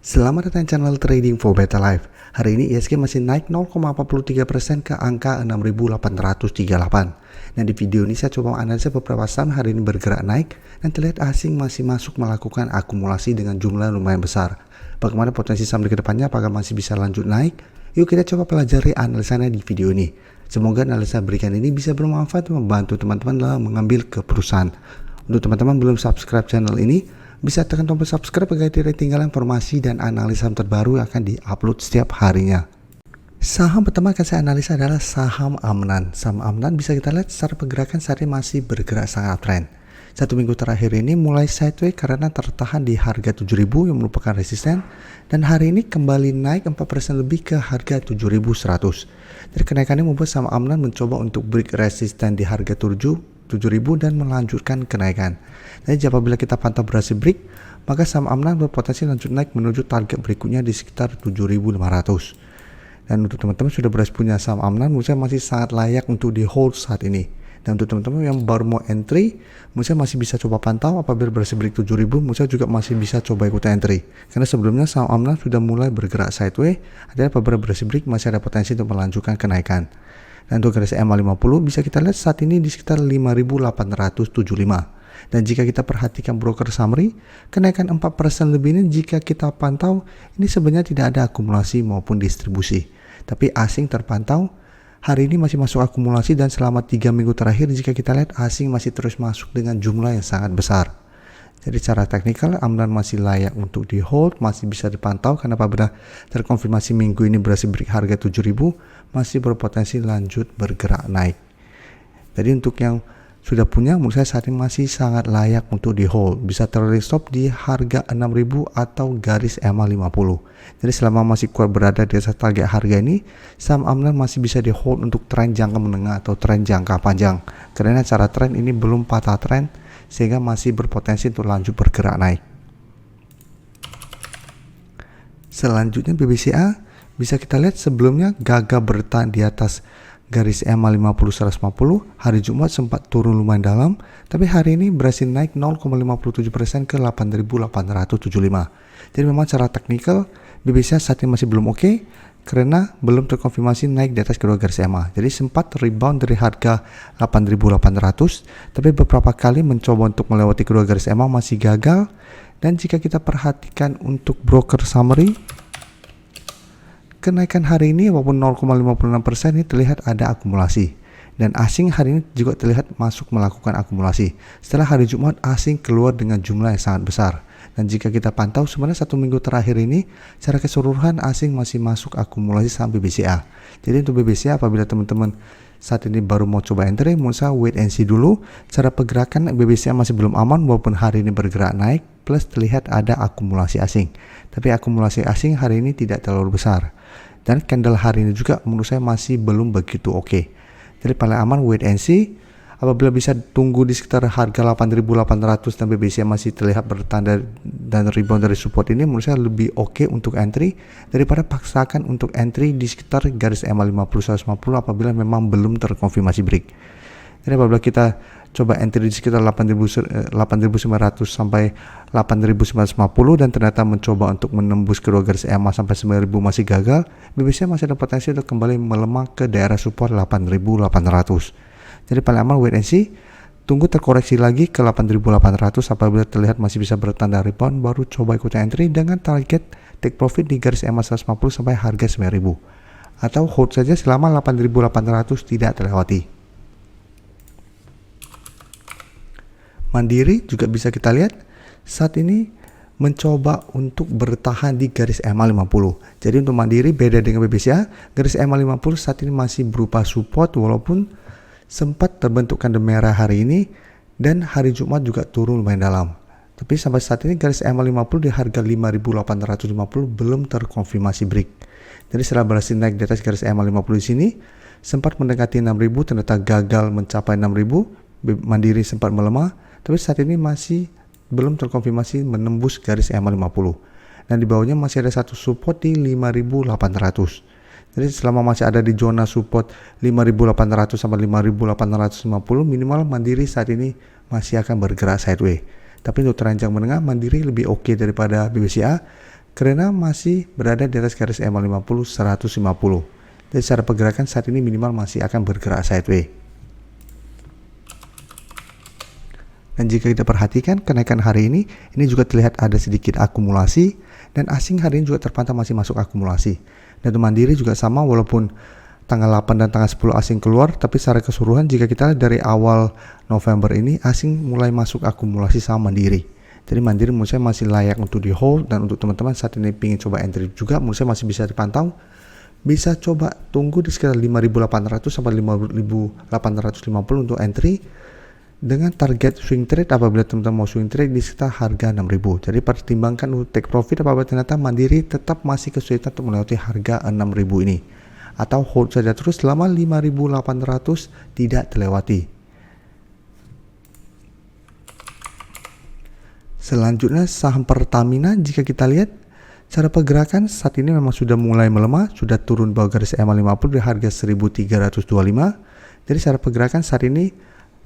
Selamat datang di channel Trading for Better Life. Hari ini ISG masih naik 0,43% ke angka 6.838. Nah, di video ini saya coba analisa beberapa saham hari ini bergerak naik dan terlihat asing masih masuk melakukan akumulasi dengan jumlah lumayan besar. Bagaimana potensi saham di kedepannya, apakah masih bisa lanjut naik? Yuk kita coba pelajari analisanya di video ini. Semoga analisa berikan ini bisa bermanfaat dan membantu teman-teman dalam mengambil keputusan. Untuk teman-teman belum subscribe channel ini, bisa tekan tombol subscribe agar tidak ketinggalan informasi dan analisa terbaru yang akan diupload setiap harinya. Saham pertama akan saya analisa adalah saham Amnan. Saham Amnan bisa kita lihat secara pergerakan saat ini masih bergerak sangat tren. Satu minggu terakhir ini mulai sideways karena tertahan di harga 7.000 yang merupakan resisten, dan hari ini kembali naik 4% lebih ke harga 7.100. Jadi kenaikannya membuat saham Amnan mencoba untuk break resisten di harga 7.000 dan melanjutkan kenaikan. Jadi apabila kita pantau berhasil break, maka saham Amnan berpotensi lanjut naik menuju target berikutnya di sekitar 7.500. Dan untuk teman-teman sudah berhasil punya saham Amnan, menurut saya masih sangat layak untuk di hold saat ini. Dan untuk teman-teman yang baru mau entry, menurut saya masih bisa coba pantau. Apabila berhasil break 7.000, menurut saya juga masih bisa coba ikut entry. Karena sebelumnya saham Amnan sudah mulai bergerak sideways, artinya apabila berhasil break masih ada potensi untuk melanjutkan kenaikan. Dan untuk garis EMA 50 bisa kita lihat saat ini di sekitar 5.875. Dan jika kita perhatikan broker summary, kenaikan 4% lebih ini jika kita pantau, ini sebenarnya tidak ada akumulasi maupun distribusi. Tapi asing terpantau, hari ini masih masuk akumulasi, dan selama 3 minggu terakhir jika kita lihat asing masih terus masuk dengan jumlah yang sangat besar. Jadi secara teknikal Amnan masih layak untuk di hold, masih bisa dipantau karena apabila terkonfirmasi minggu ini berhasil break harga 7.000, masih berpotensi lanjut bergerak naik. Jadi untuk yang sudah punya, menurut saya saat ini masih sangat layak untuk di hold. Bisa trailing stop di harga 6.000 atau garis EMA 50. Jadi selama masih kuat berada di atas target harga ini, saham Amnan masih bisa di hold untuk tren jangka menengah atau tren jangka panjang. Karena cara tren ini belum patah tren, sehingga masih berpotensi untuk lanjut bergerak naik. Selanjutnya BBCA bisa kita lihat sebelumnya gagal bertahan di atas garis EMA 50-150, hari Jumat sempat turun lumayan dalam, tapi hari ini berhasil naik 0,57% ke 8.875. Jadi memang secara teknikal BBCA saat ini masih belum oke, karena belum terkonfirmasi naik di atas kedua garis EMA. Jadi sempat rebound dari harga 8.800, tapi beberapa kali mencoba untuk melewati kedua garis EMA masih gagal. Dan jika kita perhatikan untuk broker summary, kenaikan hari ini walaupun 0,56% ini terlihat ada akumulasi. Dan asing hari ini juga terlihat masuk melakukan akumulasi. Setelah hari Jumat asing keluar dengan jumlah yang sangat besar. Dan jika kita pantau sebenarnya 1 minggu terakhir ini secara keseluruhan asing masih masuk akumulasi saham BBCA. Jadi untuk BBCA apabila teman-teman saat ini baru mau coba entry, menurut saya wait and see dulu. Cara pergerakan BBCA masih belum aman walaupun hari ini bergerak naik, plus terlihat ada akumulasi asing. Tapi akumulasi asing hari ini tidak terlalu besar. Dan candle hari ini juga menurut saya masih belum begitu oke. Jadi paling aman wait and see. Apabila bisa tunggu di sekitar harga 8.800 dan BBCA masih terlihat bertanda dan rebound dari support ini, menurut saya lebih oke untuk entry daripada paksakan untuk entry di sekitar garis EMA 50-150 apabila memang belum terkonfirmasi break. Jadi apabila kita coba entry di sekitar 8.900 sampai 8.950 dan ternyata mencoba untuk menembus kedua garis EMA sampai 9.000 masih gagal, BBCA masih ada potensi untuk kembali melemah ke daerah support 8.800. Jadi paling aman wait and see, tunggu terkoreksi lagi ke 8.800, apabila terlihat masih bisa bertanda rebound baru coba ikut entry dengan target take profit di garis EMA 150 sampai harga 9.000, atau hold saja selama 8.800 tidak terlewati. Mandiri juga bisa kita lihat saat ini mencoba untuk bertahan di garis EMA 50. Jadi untuk Mandiri beda dengan BBCA, garis EMA 50 saat ini masih berupa support walaupun sempat terbentuk candle merah hari ini dan hari Jumat juga turun lumayan dalam. Tapi sampai saat ini garis EMA 50 di harga 5.850 belum terkonfirmasi break. Jadi setelah berhasil naik di atas garis EMA 50 di sini, sempat mendekati 6.000, ternyata gagal mencapai 6.000, Mandiri sempat melemah, tapi saat ini masih belum terkonfirmasi menembus garis EMA 50. Dan di bawahnya masih ada satu support di 5.800. Jadi selama masih ada di zona support 5.800 sampai 5.850, minimal Mandiri saat ini masih akan bergerak sideways. Tapi untuk tren jangka menengah Mandiri lebih oke daripada BBCA karena masih berada di atas garis EMA 50 150. Dan secara pergerakan saat ini minimal masih akan bergerak sideways. Dan jika kita perhatikan kenaikan hari ini juga terlihat ada sedikit akumulasi, dan asing hari ini juga terpantau masih masuk akumulasi. Dan untuk mandiri juga sama, walaupun tanggal 8 dan tanggal 10 asing keluar, tapi secara keseluruhan jika kita lihat dari awal November ini asing mulai masuk akumulasi sama mandiri. Jadi mandiri menurut saya masih layak untuk di hold, dan untuk teman-teman saat ini ingin coba entry juga menurut saya masih bisa dipantau. Bisa coba tunggu di sekitar 5.800 sampai 5.850 untuk entry, dengan target swing trade apabila teman-teman mau swing trade di sekitar harga 6.000. Jadi pertimbangkan untuk take profit apabila ternyata mandiri tetap masih kesulitan untuk melewati harga 6.000 ini, atau hold saja terus selama 5.800 tidak terlewati. Selanjutnya saham Pertamina, jika kita lihat cara pergerakan saat ini memang sudah mulai melemah, sudah turun bawah garis EMA 50 di harga 1.325. Jadi secara pergerakan saat ini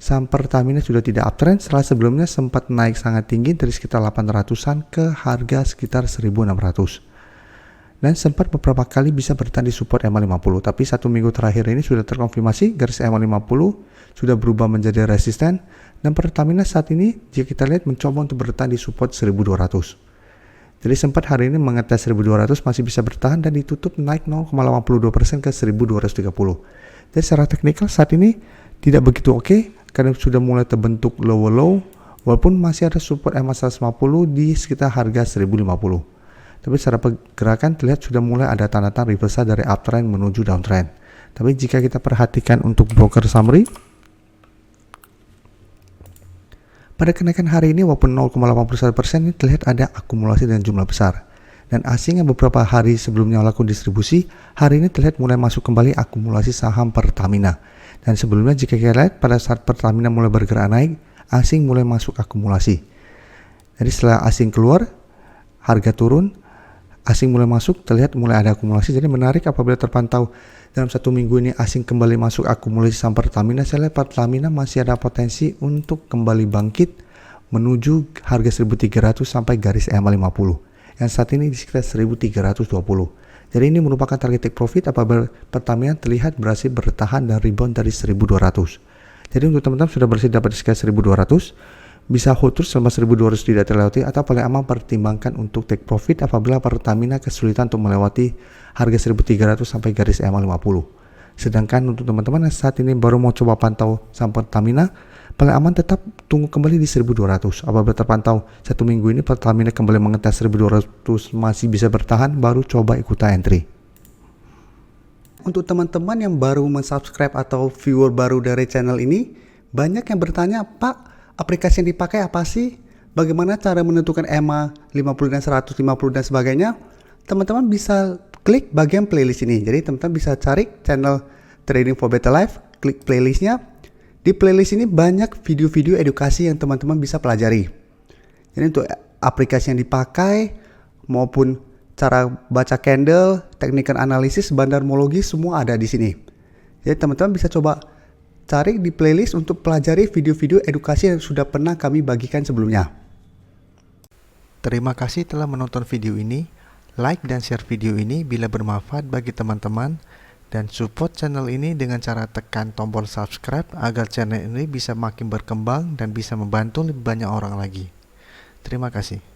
saham Pertamina sudah tidak uptrend setelah sebelumnya sempat naik sangat tinggi dari sekitar 800-an ke harga sekitar 1.600. Dan sempat beberapa kali bisa bertahan di support EMA 50, tapi satu minggu terakhir ini sudah terkonfirmasi garis EMA 50 sudah berubah menjadi resisten, dan Pertamina saat ini jika kita lihat mencoba untuk bertahan di support 1.200. Jadi sempat hari ini mengetes 1.200, masih bisa bertahan dan ditutup naik 0,82% ke 1.230. Jadi secara teknikal saat ini tidak begitu oke, karena sudah mulai terbentuk lower low, walaupun masih ada support EMA 150 di sekitar harga 1.050. Tapi secara pergerakan terlihat sudah mulai ada tanda-tanda reversal dari uptrend menuju downtrend. Tapi jika kita perhatikan untuk broker summary, pada kenaikan hari ini walaupun 0,81% ini terlihat ada akumulasi dengan jumlah besar. Dan asing yang beberapa hari sebelumnya melakukan distribusi, hari ini terlihat mulai masuk kembali akumulasi saham Pertamina. Dan sebelumnya jika kita lihat pada saat Pertamina mulai bergerak naik, asing mulai masuk akumulasi. Jadi setelah asing keluar, harga turun, asing mulai masuk, terlihat mulai ada akumulasi. Jadi menarik apabila terpantau dalam satu minggu ini asing kembali masuk akumulasi saham Pertamina. Saya lihat Pertamina masih ada potensi untuk kembali bangkit menuju harga 1.300 sampai garis EMA 50 yang saat ini di sekitar 1.320. Jadi ini merupakan target take profit apabila Pertamina terlihat berhasil bertahan dan rebound dari 1.200. Jadi untuk teman-teman sudah berhasil dapat di sekitar 1.200, bisa hold terus selama 1.200 tidak terlewati, atau paling aman pertimbangkan untuk take profit apabila Pertamina kesulitan untuk melewati harga 1.300 sampai garis EMA 50. Sedangkan untuk teman-teman yang saat ini baru mau coba pantau saham Pertamina, paling aman tetap tunggu kembali di 1.200. Apabila terpantau satu minggu ini Pertamina kembali mengetes 1.200 masih bisa bertahan, baru coba ikutan entry. Untuk teman-teman yang baru mensubscribe atau viewer baru dari channel ini, banyak yang bertanya, Pak, aplikasi yang dipakai apa sih? Bagaimana cara menentukan EMA 50 dan 150 dan sebagainya? Teman-teman bisa klik bagian playlist ini. Jadi teman-teman bisa cari channel Trading for Better Life, klik playlistnya. Di playlist ini banyak video-video edukasi yang teman-teman bisa pelajari. Jadi untuk aplikasi yang dipakai maupun cara baca candle, teknikal analisis, bandarmologi, semua ada di sini. Jadi teman-teman bisa coba cari di playlist untuk pelajari video-video edukasi yang sudah pernah kami bagikan sebelumnya. Terima kasih telah menonton video ini. Like dan share video ini bila bermanfaat bagi teman-teman, dan support channel ini dengan cara tekan tombol subscribe agar channel ini bisa makin berkembang dan bisa membantu lebih banyak orang lagi. Terima kasih.